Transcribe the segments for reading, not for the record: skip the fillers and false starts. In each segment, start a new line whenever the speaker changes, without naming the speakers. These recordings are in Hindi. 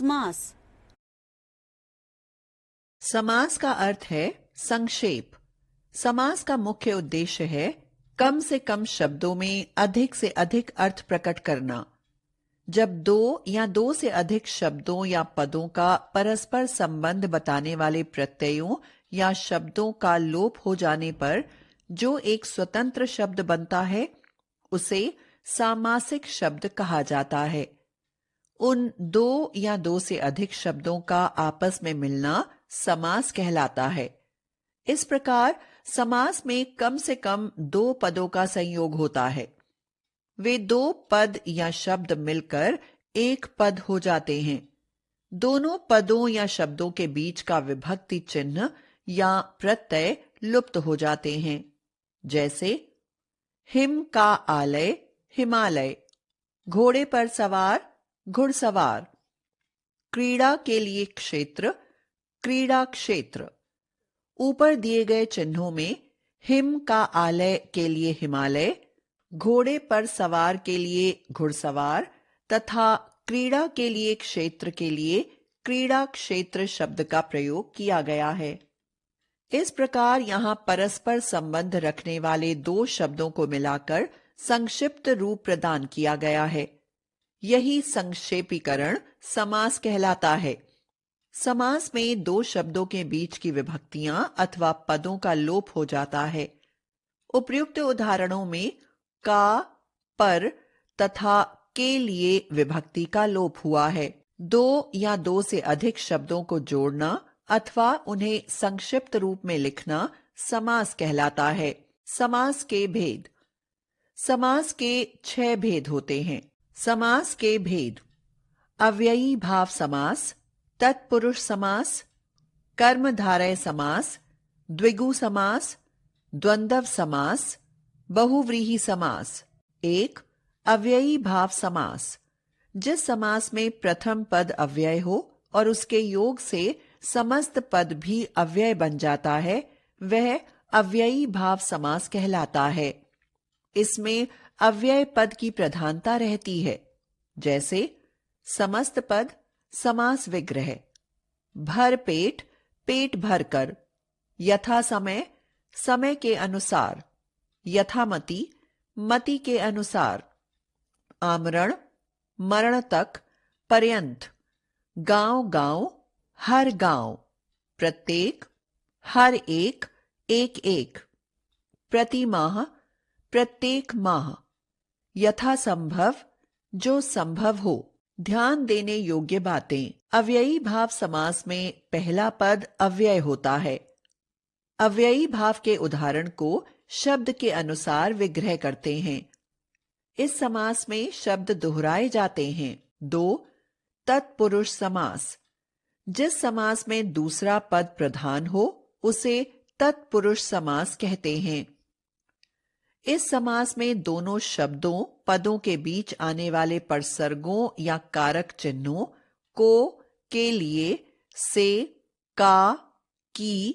समास।
समास का अर्थ है संक्षेप। समास का मुख्य उद्देश्य है कम से कम शब्दों में अधिक से अधिक अर्थ प्रकट करना। जब दो या दो से अधिक शब्दों या पदों का परस्पर संबंध बताने वाले प्रत्ययों या शब्दों का लोप हो जाने पर जो एक स्वतंत्र शब्द बनता है, उसे सामासिक शब्द कहा जाता है। उन दो या दो से अधिक शब्दों का आपस में मिलना समास कहलाता है। इस प्रकार समास में कम से कम दो पदों का संयोग होता है। वे दो पद या शब्द मिलकर एक पद हो जाते हैं। दोनों पदों या शब्दों के बीच का विभक्ति चिन्ह या प्रत्यय लुप्त हो जाते हैं। जैसे हिम का आलय हिमालय, घोड़े पर सवार घुड़सवार, क्रीड़ा के लिए क्षेत्र क्रीड़ा क्षेत्र। ऊपर दिए गए चिन्हों में हिम का आलय के लिए हिमालय, घोड़े पर सवार के लिए घुड़सवार तथा क्रीड़ा के लिए क्षेत्र के लिए क्रीड़ा क्षेत्र शब्द का प्रयोग किया गया है। इस प्रकार यहां परस्पर संबंध रखने वाले दो शब्दों को मिलाकर संक्षिप्त रूप प्रदान किया गया है। यही संक्षेपीकरण समास कहलाता है। समास में दो शब्दों के बीच की विभक्तियां अथवा पदों का लोप हो जाता है। उपर्युक्त उदाहरणों में का, पर तथा के लिए विभक्ति का लोप हुआ है। दो या दो से अधिक शब्दों को जोड़ना अथवा उन्हें संक्षिप्त रूप में लिखना समास कहलाता है। समास के भेद। समास के 6 भेद होते हैं। समास के भेद: अव्ययी भाव समास, तत्पुरुष समास, कर्मधारय समास, द्विगु समास, द्वंद्व समास, बहुव्रीहि समास। 1. अव्ययी भाव समास: जिस समास में प्रथम पद अव्यय हो और उसके योग से समस्त पद भी अव्यय बन जाता है, वह अव्ययी भाव समास कहलाता है। इसमें अव्यय पद की प्रधानता रहती है। जैसे समस्त पद समास विग्रह, भर पेट पेट भर कर, यथा समय समय के अनुसार, यथामति मति के अनुसार, आमरण मरण तक पर्यंत, गांव गांव हर गांव, प्रत्येक हर एक एक एक, प्रति माह प्रत्येक माह, यथासंभव जो संभव हो। ध्यान देने योग्य बातें: अव्ययी भाव समास में पहला पद अव्यय होता है। अव्ययी भाव के उदाहरण को शब्द के अनुसार विग्रह करते हैं। इस समास में शब्द दोहराए जाते हैं। 2. तत्पुरुष समास: जिस समास में दूसरा पद प्रधान हो उसे तत्पुरुष समास कहते हैं। इस समास में दोनों शब्दों पदों के बीच आने वाले परसर्गों या कारक चिन्हों को, के लिए, से, का, की,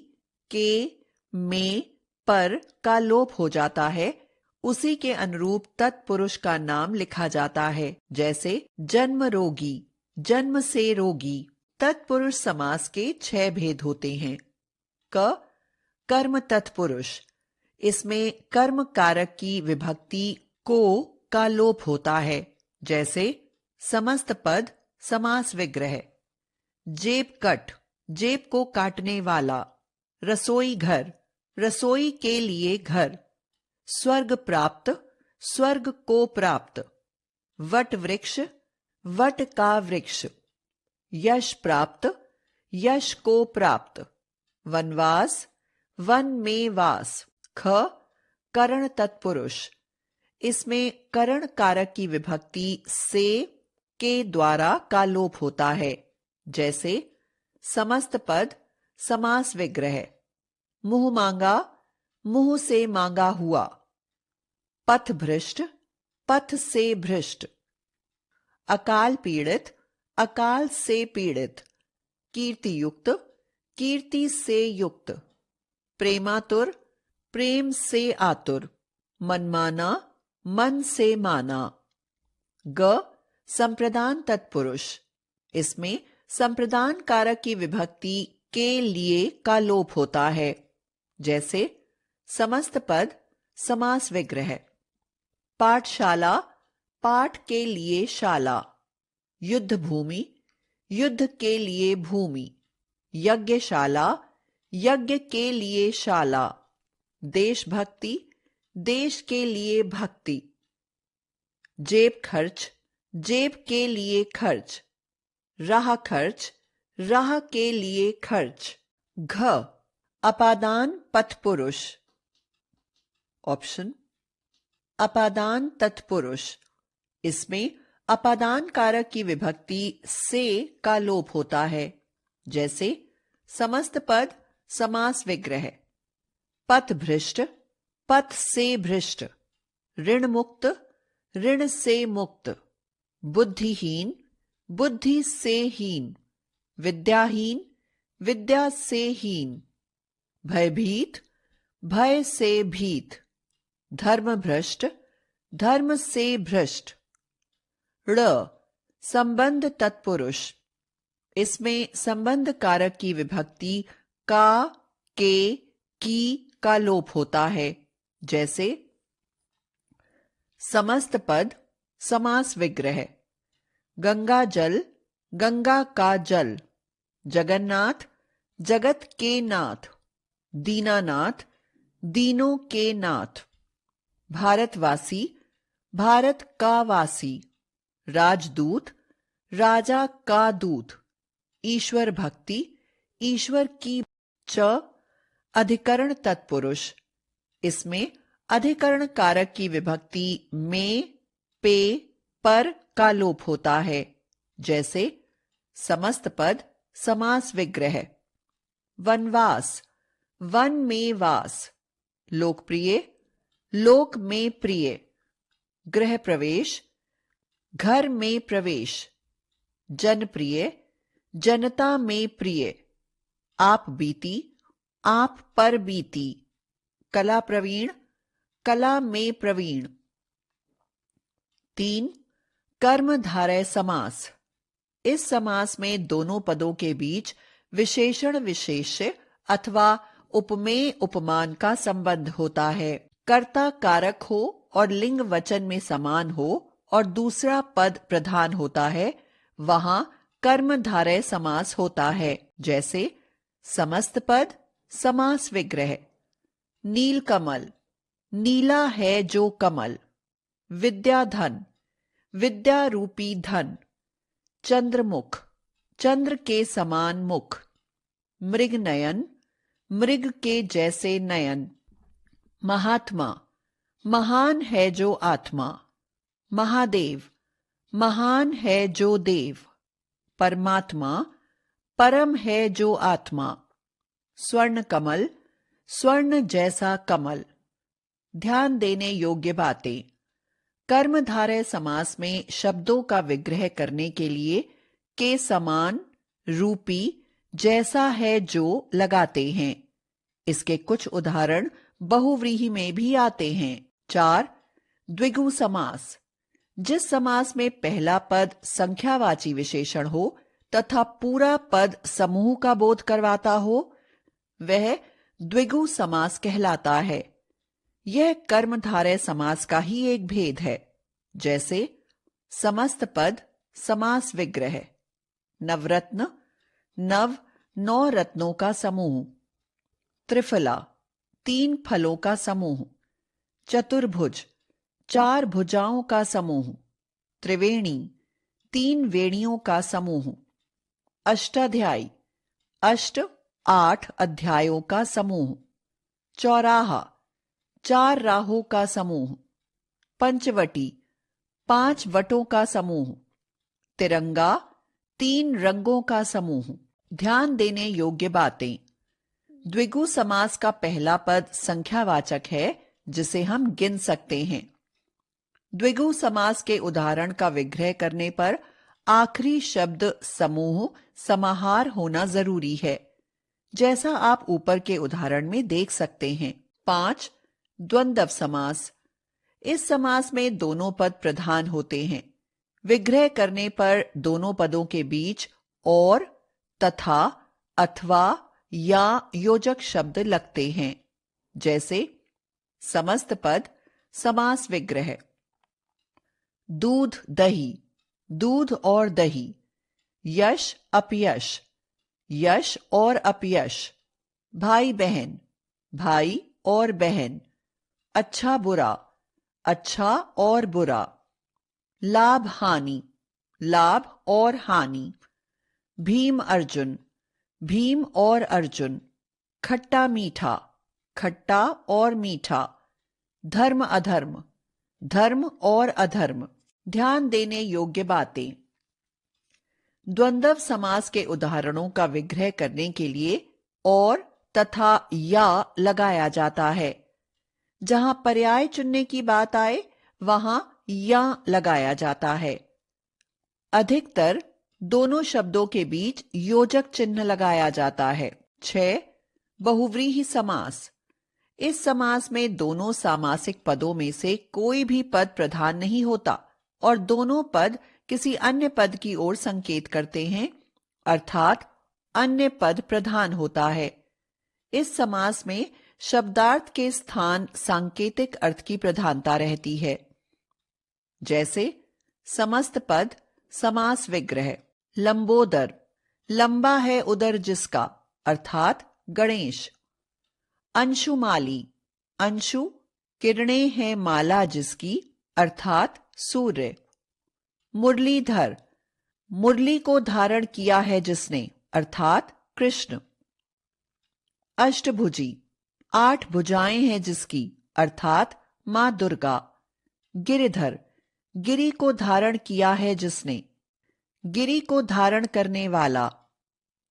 के, में, पर का लोप हो जाता है। उसी के अनुरूप तत्पुरुष का नाम लिखा जाता है। जैसे जन्म रोगी, जन्म से रोगी। तत्पुरुष समास के 6 भेद होते हैं। क. कर्म तत्पुरुष: इसमें कर्म कारक की विभक्ति को का लोप होता है। जैसे समस्त पद समास विग्रह, जेब कट जेब को काटने वाला, रसोई घर रसोई के लिए घर, स्वर्ग प्राप्त स्वर्ग को प्राप्त, वट वृक्ष वट का वृक्ष, यश प्राप्त यश को प्राप्त, वनवास वन में वास। ख. करण तत्पुरुष: इसमें करण कारक की विभक्ति से, के द्वारा का लोप होता है। जैसे समस्त पद समास विग्रह, मुंह मांगा मुंह से मांगा हुआ, पथ भ्रष्ट पथ से भ्रष्ट, अकाल पीड़ित अकाल से पीड़ित, कीर्ति युक्त कीर्ति से युक्त, प्रेमातुर प्रेम से आतुर, मनमाना मन से माना। ग. संप्रदान तत्पुरुष: इसमें संप्रदान कारक की विभक्ति के लिए का लोप होता है। जैसे समस्त पद समास विग्रह। पाठशाला पाठ के लिए शाला। युद्ध भूमि युद्ध के लिए भूमि। यज्ञशाला यज्ञ के लिए शाला। देशभक्ति देश के लिए भक्ति। जेब खर्च जेब के लिए खर्च। राह खर्च राह के लिए खर्च। घ अपादान पथपुरुष। ऑप्शन अपादान तत्पुरुष। इसमें अपादान कारक की विभक्ति से का लोप होता है। जैसे समस्त पद समास विग्रह। पथ भ्रष्ट पथ से भ्रष्ट। ऋण मुक्त ऋण से मुक्त। बुद्धिहीन बुद्धि से हीन। विद्याहीन विद्या से हीन। भयभीत भय से भीत। धर्मभ्रष्ट धर्म से भ्रष्ट। ड़ संबंध तत्पुरुष। इसमें संबंध कारक की विभक्ति का के की का लोप होता है। जैसे समस्त पद समास विग्रह। गंगा जल गंगा का जल। जगन्नाथ जगत के नाथ। दीनानाथ दीनों के नाथ। भारतवासी भारत का वासी। राजदूत राजा का दूत। ईश्वर भक्ति ईश्वर की। च अधिकरण तत्पुरुष। इसमें अधिकरण कारक की विभक्ति में पे पर का लोप होता है। जैसे समस्त पद समास विग्रह। वनवास वन में वास। लोकप्रिय लोक में प्रिय। गृह प्रवेश घर में प्रवेश। जनप्रिय जनता में प्रिय। आप बीती आप पर बीती। कला प्रवीण कला में प्रवीण। 3 कर्मधारय समास। इस समास में दोनों पदों के बीच विशेषण विशेष्य अथवा उपमेय उपमान का संबंध होता है। कर्ता कारक हो और लिंग वचन में समान हो और दूसरा पद प्रधान होता है, वहां कर्मधारय समास होता है। जैसे समस्त पद समास विग्रह। नीलकमल नीला है जो कमल। विद्याधन विद्या रूपी धन। चंद्रमुख चंद्र के समान मुख। मृगनयन मृग के जैसे नयन। महात्मा महान है जो आत्मा। महादेव महान है जो देव। परमात्मा परम है जो आत्मा। स्वर्ण कमल स्वर्ण जैसा कमल। ध्यान देने योग्य बातें। कर्मधारय समास में शब्दों का विग्रह करने के लिए के समान रूपी जैसा है जो लगाते हैं। इसके कुछ उदाहरण बहुव्रीहि में भी आते हैं। 4 द्विगु समास। जिस समास में पहला पद संख्यावाची विशेषण हो तथा पूरा पद समूह का बोध करवाता हो, वह द्विगु समास कहलाता है। यह कर्मधारय समास का ही एक भेद है। जैसे समस्त पद समास विग्रह। नवरत्न नव 9 रत्नों का समूह। त्रिफला 3 फलों का समूह। चतुर्भुज 4 भुजाओं का समूह। त्रिवेणी 3 वेणियों का समूह। अष्टाध्यायी 8 अध्यायों का समूह। चौराहा 4 राहों का समूह। पंचवटी 5 वटों का समूह। तिरंगा 3 रंगों का समूह। ध्यान देने योग्य बातें। द्विगु समास का पहला पद संख्यावाचक है जिसे हम गिन सकते हैं। द्विगु समास के उदाहरण का विग्रह करने पर आखिरी शब्द समूह समाहार होना जरूरी है, जैसा आप ऊपर के उदाहरण में देख सकते हैं। 5 द्वंद्व समास। इस समास में दोनों पद प्रधान होते हैं। विग्रह करने पर दोनों पदों के बीच और, तथा, अथवा या योजक शब्द लगते हैं। जैसे समस्त पद समास विग्रह। दूध दही, दूध और दही। यश अपयश, यश और अपयश। भाई बहन, भाई और बहन। अच्छा बुरा, अच्छा और बुरा। लाभ हानि, लाभ और हानि। भीम अर्जुन, भीम और अर्जुन। खट्टा मीठा, खट्टा और मीठा। धर्म अधर्म, धर्म और अधर्म। ध्यान देने योग्य बातें। द्वंद्व समास के उदाहरणों का विग्रह करने के लिए और, तथा, या लगाया जाता है। जहां पर्याय चुनने की बात आए वहां या लगाया जाता है। अधिकतर दोनों शब्दों के बीच योजक चिन्ह लगाया जाता है। 6. बहुव्रीहि समास। इस समास में दोनों सामासिक पदों में से कोई भी पद प्रधान नहीं होता और दोनों पद किसी अन्य पद की ओर संकेत करते हैं, अर्थात अन्य पद प्रधान होता है। इस समास में शब्दार्थ के स्थान सांकेतिक अर्थ की प्रधानता रहती है। जैसे समस्त पद समास विग्रह। लंबोदर, लंबा है उदर जिसका, अर्थात गणेश। अंशुमाली, अंशु किरणें हैं माला जिसकी, अर्थात सूर्य। मुरलीधर, मुरली को धारण किया है जिसने, अर्थात कृष्ण। अष्टभुजी, 8 भुजाएं हैं जिसकी, अर्थात मां दुर्गा। गिरिधर, गिरि को धारण किया है जिसने, गिरि को धारण करने वाला।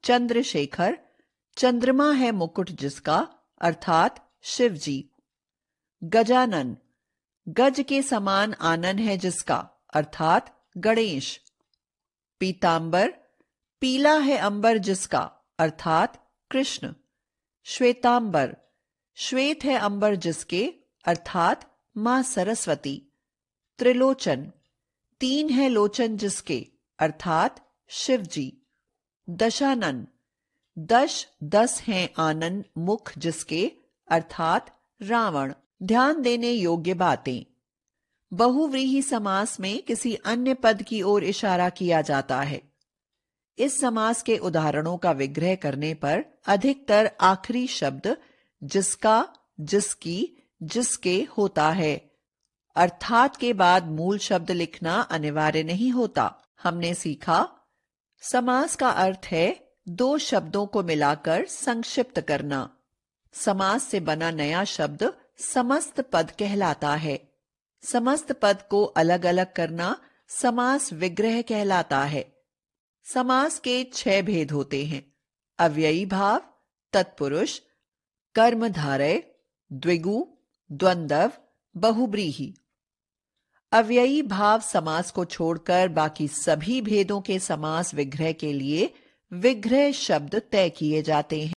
चंद्रशेखर, चंद्रमा है मुकुट जिसका, अर्थात शिवजी। गजानन, गज के समान आनन है जिसका, अर्थात गणेश। पीतांबर, पीला है अंबर जिसका, अर्थात कृष्ण। श्वेतांबर, श्वेत है अंबर जिसके, अर्थात मां सरस्वती। त्रिलोचन, 3 है लोचन जिसके, अर्थात शिवजी। दशानन, 10 हैं आनन मुख जिसके, अर्थात रावण। ध्यान देने योग्य बातें। बहुव्रीहि समास में किसी अन्य पद की ओर इशारा किया जाता है। इस समास के उदाहरणों का विग्रह करने पर अधिकतर आखिरी शब्द जिसका, जिसकी, जिसके होता है। अर्थात के बाद मूल शब्द लिखना अनिवार्य नहीं होता। हमने सीखा समास का अर्थ है 2 शब्दों को मिलाकर संक्षिप्त करना। समास से बना नया शब्द समस्त पद कहलाता है। समस्त पद को अलग अलग करना समास विग्रह कहलाता है। समास के 6 भेद होते हैं: अव्ययी भाव, तत्पुरुष, कर्मधारय, द्विगु, द्वंद्व, बहुब्रीहि। अव्ययी भाव समास को छोड़कर बाकी सभी भेदों के समास विग्रह के लिए विग्रह शब्द तय किए जाते हैं।